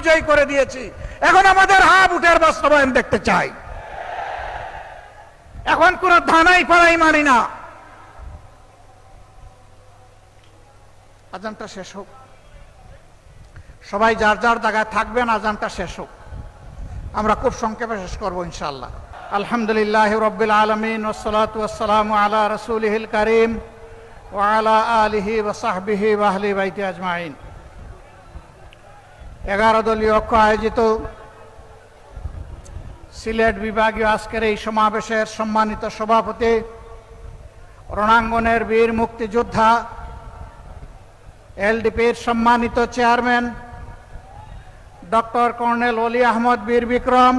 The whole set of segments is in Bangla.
বিজয়ী করে দিয়েছি, এখন আমাদের হা ভোটের বাস্তবায়ন দেখতে চাই। এখন কোন ধানাই পাড়াই মানি না। আজানটা শেষ হোক, সবাই যার যার জায়গায় থাকবেন, আজানটা শেষ হোক, আমরা খুব সংক্ষেপে শেষ করবো ইনশাআল্লাহ। আলহামদুলিল্লাহ রাব্বিল আলামিন ওয়াসসালাতু ওয়াসসালামু আলা রাসূলিহিল কারীম ওয়া আলা আলিহি ওয়া সাহবিহি ওয়া আহলি বাইতি আজমাইন। 11 দলীয় ঐক্য আয়োজিত সিলেট বিভাগীয় আজকের এই সমাবেশের সম্মানিত সভাপতি, রণাঙ্গনের বীর মুক্তিযোদ্ধা, এলডিপির সম্মানিত চেয়ারম্যান ডক্টর কর্নেল অলি আহমদ বীর বিক্রম,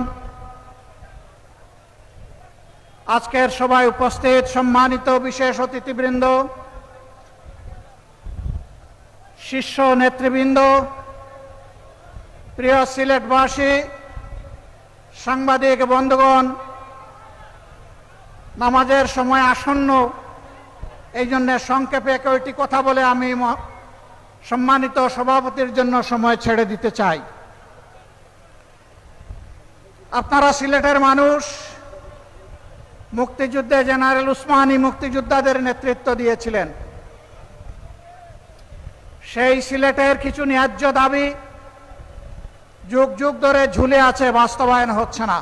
আজকের সভায় উপস্থিত সম্মানিত বিশেষ অতিথিবৃন্দ, শীর্ষ নেতৃবৃন্দ, প্রিয় সিলেটবাসী, সাংবাদিক বন্ধুগণ, নামাজের সময় আসন্ন, এই জন্য সংক্ষেপে কয়েকটি কথা বলে আমি সম্মানিত সভাপতির জন্য সময় ছেড়ে দিতে চাই। আপনারা সিলেটের মানুষ, মুক্তিযুদ্ধে জেনারেল উসমানী মুক্তিযোদ্ধাদের নেতৃত্ব দিয়েছিলেন। সেই সিলেটের কিছু ন্যায্য দাবি যুগ যুগ ধরে ঝুলে আছে, বাস্তবায়ন হচ্ছে না।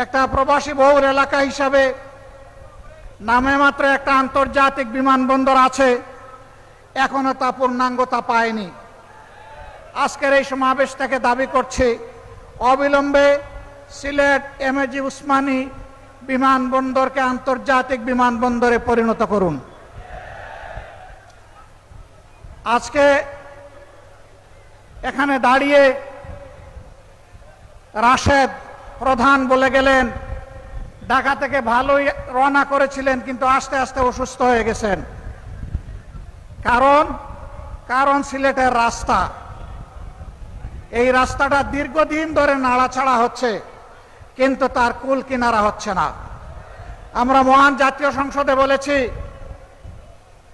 একটা প্রবাসী বহুল এলাকা হিসাবে নামে মাত্র একটা আন্তর্জাতিক বিমানবন্দর আছে, এখনো তা পূর্ণাঙ্গতা পায়নি। আজকের এই সমাবেশ থেকে দাবি করছি, অবিলম্বে সিলেট এমএজি উসমানী বিমানবন্দরকে আন্তর্জাতিক বিমানবন্দরে পরিণত করুন। আজকে এখানে দাঁড়িয়ে রাশেদ প্রধান বলে গেলেন ঢাকা থেকে ভালোই রওনা করেছিলেন, কিন্তু আস্তে আস্তে অসুস্থ হয়ে গেছেন। কারণ সিলেটের রাস্তা, এই রাস্তাটা দীর্ঘদিন ধরে নাড়াচাড়া হচ্ছে, কিন্তু তার কুল কিনারা হচ্ছে না। আমরা মহান জাতীয় সংসদে বলেছি,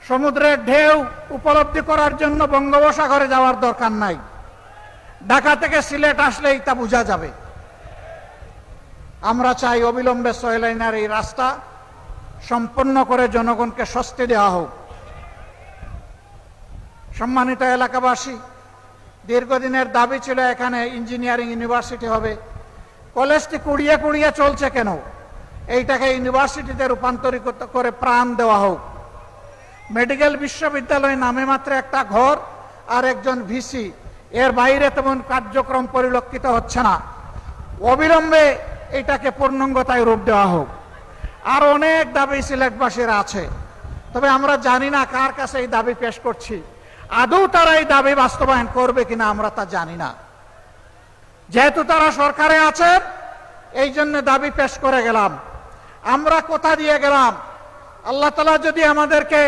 সমুদ্রের ঢেউ উপলব্ধি করার জন্য বঙ্গোপসাগরে যাওয়ার দরকার নাই, ঢাকা থেকে সিলেট আসলেই তা বোঝা যাবে। আমরা চাই অবিলম্বে 6 লাইনের এই রাস্তা সম্পন্ন করে জনগণকে স্বস্তি দেওয়া হোক। সম্মানিত এলাকাবাসী, দীর্ঘদিনের দাবি ছিল এখানে ইঞ্জিনিয়ারিং ইউনিভার্সিটি হবে। কলেজটি কুড়িয়ে কুড়িয়ে চলছে কেন? এইটাকে ইউনিভার্সিটিতে রূপান্তরিত করে প্রাণ দেওয়া হোক। মেডিকেল বিশ্ববিদ্যালয় নামে মাত্র একটা ঘর আর একজন ভিসি, এর বাইরে তেমন কার্যক্রম পরিলক্ষিত হচ্ছে না। অবিলম্বে এটাকে পূর্ণাঙ্গতায় রূপ দেওয়া হোক। আর অনেক দাবি সিলেটবাসীর আছে, তবে আমরা জানি না কার কাছে এই দাবি পেশ করছি, আদৌ তারা এই দাবি বাস্তবায়ন করবে কিনা আমরা তা জানি না। যেহেতু তারা সরকারে আছেন, এই জন্য দাবি পেশ করে গেলাম। আমরা কথা দিয়ে গেলাম, আল্লাহ তাআলা যদি আমাদেরকে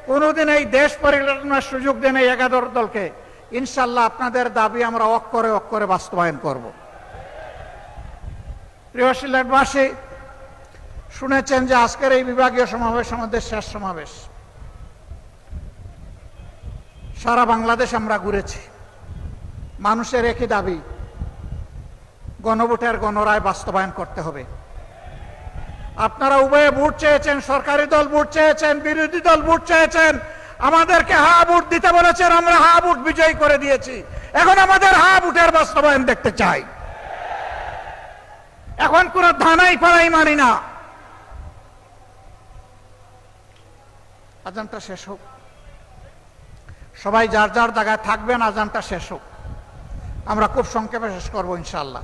কোনোদিন এই দেশ পরিচালনার সুযোগ দেন, এই 11 দলকে, ইনশাল্লাহ আপনাদের দাবি আমরা অক্ষরে অক্ষরে বাস্তবায়ন করব। প্রিয় সিলেটবাসী, শুনেছেন যে আজকের এই বিভাগীয় সমাবেশ আমাদের শেষ সমাবেশ। সারা বাংলাদেশ আমরা ঘুরেছি, মানুষের একই দাবি, গণভোটের গণরায় বাস্তবায়ন করতে হবে। আপনারা উভয়ে ভোট চেয়েছেন, সরকারি দল ভোট চেয়েছেন, বিরোধী দল ভোট চেয়েছেন, আমাদেরকে হা ভোট দিতে বলেছেন, আমরা হা ভোট বিজয়ী করে দিয়েছি। এখন আমাদের হা ভোটের বাস্তবায়ন দেখতে চাই। এখন কোন ধানাই পাড়াই মানি না। আজানটা শেষ হোক, সবাই যার যার জায়গায় থাকবেন, আজানটা শেষ হোক, আমরা খুব সংক্ষেপে শেষ করবো ইনশাআল্লাহ।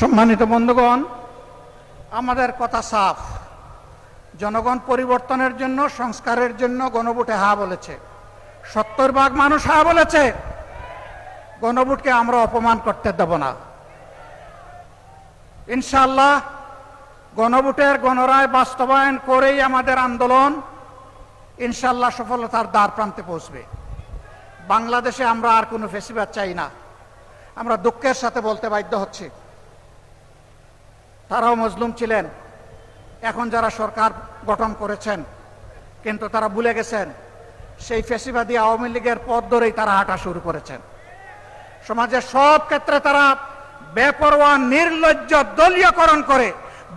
সম্মানিত বন্ধুগণ, আমাদের কথা সাফ। জনগণ পরিবর্তনের জন্য, সংস্কারের জন্য গণভোটে হা বলেছে। 70% মানুষ হা বলেছে। গণভোটকে আমরা অপমান করতে দেব না। ইনশাআল্লাহ গণভোটের গণরায় বাস্তবায়ন করেই আমাদের আন্দোলন ইনশাআল্লাহ সফলতার দ্বার প্রান্তে পৌঁছবে। বাংলাদেশে আমরা আর কোনো ফেসিবাদ চাই না। আমরা দুঃখের সাথে বলতে বাধ্য হচ্ছি, তারাও মজলুম ছিলেন। এখন যারা সরকার গঠন করেছেন, কিন্তু তারা ভুলে গেছেন সেই ফেসিবাদী আওয়ামী লীগের পথ ধরেই তারা হাঁটা শুরু করেছেন। সমাজের সব ক্ষেত্রে তারা বেপরোয়া, নির্লজ্জ দলীয়করণ করে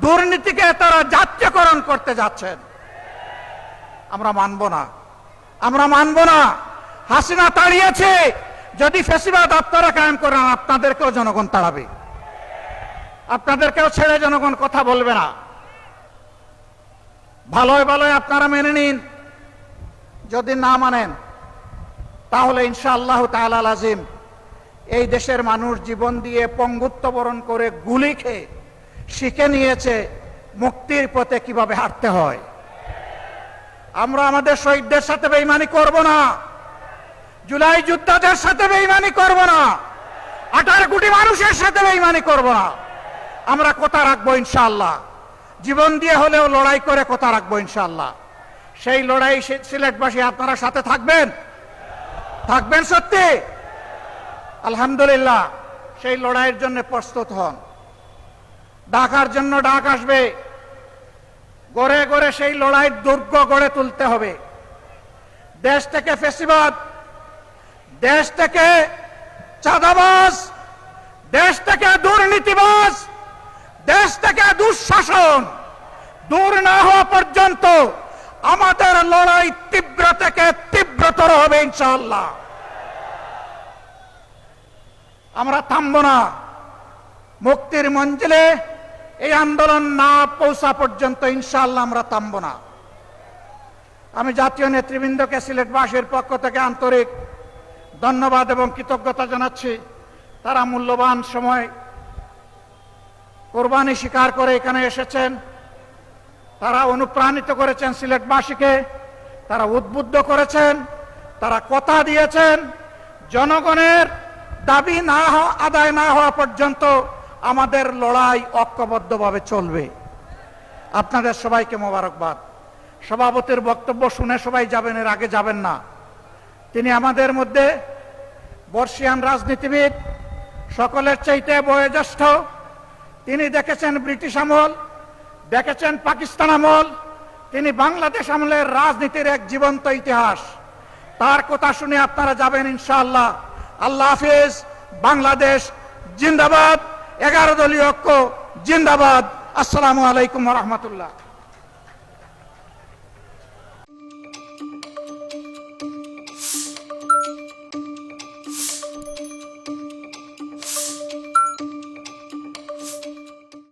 দুর্নীতিকে তারা জাতীয়করণ করতে যাচ্ছেন। আমরা মানব না, আমরা মানব না। হাসিনা তাড়িয়েছে, যদি ফেসিবাদ আপনারা কায়েম করেন আপনাদেরকেও জনগণ তাড়াবে, আপনাদেরকেও ছেড়ে জনগণ কথা বলবে না। ভালোই ভালোই আপনারা মেনে নিন। যদি না মানেন তাহলে ইনশাআল্লাহ তাআলা আজিম এই দেশের মানুষ জীবন দিয়ে পঙ্গুত্ব বরণ করে গুলি খেয়ে শিখে নিয়েছে মুক্তির পথে কিভাবে হাঁটতে হয়। আমরা আমাদের শহীদদের সাথে বেঈমানি করব না, জুলাই যোদ্ধাদের সাথে বেঈমানি করব না, 18 কোটি মানুষের সাথে বেঈমানি করব না। আমরা কথা রাখবো ইনশাআল্লাহ, জীবন দিয়ে হলেও লড়াই করে কথা রাখবো ইনশাআল্লাহ। সেই লড়াই সিলেটবাসী আপনারা সাথে থাকবেন, থাকবেন সত্যি? আলহামদুলিল্লাহ, সেই লড়াইয়ের জন্য প্রস্তুত হন। ডাকার জন্য ডাক আসবে, গড়ে গড়ে সেই লড়াইয়ের দুর্গ গড়ে তুলতে হবে। দেশ থেকে ফেসিবাদ, দেশ থেকে চাঁদাবাজ, দেশ থেকে দুর্নীতিবাজ, দেশ থেকে দুঃশাসন দূর না হওয়া পর্যন্ত আমাদের লড়াই তীব্র থেকে তীব্রতর হবে ইনশাআল্লাহ। আমরা থামব না। মুক্তির মঞ্জিলে এই আন্দোলন না পৌঁছা পর্যন্ত ইনশাআল্লাহ আমরা থামব না। আমি জাতীয় নেতৃবৃন্দকে সিলেটবাসীর পক্ষ থেকে আন্তরিক ধন্যবাদ এবং কৃতজ্ঞতা জানাচ্ছি। তারা মূল্যবান সময় কোরবানি স্বীকার করে এখানে এসেছেন। তারা অনুপ্রাণিত করেছেন সিলেটবাসীকে, তারা উদ্বুদ্ধ করেছেন, তারা কথা দিয়েছেন জনগণের দাবি না আদায় না হওয়া পর্যন্ত আমাদের লড়াই ঐক্যবদ্ধভাবে চলবে। আপনাদের সবাইকে মোবারকবাদ। সভাপতির বক্তব্য শুনে সবাই যাবেন, এর আগে যাবেন না। তিনি আমাদের মধ্যে বর্ষিয়ান রাজনীতিবিদ, সকলের চাইতে বয়োজ্যেষ্ঠ। তিনি দেখেছেন ব্রিটিশ আমল, দেখেছেন পাকিস্তান আমল, তিনি বাংলাদেশ আমলের রাজনীতির এক জীবন্ত ইতিহাস। তার কথা শুনে আপনারা যাবেন ইনশাআল্লাহ। আল্লাহ হাফেজ। বাংলাদেশ জিন্দাবাদ। 11 দলীয় ঐক্য জিন্দাবাদ। আসসালামু আলাইকুম ওয়া রাহমাতুল্লাহ।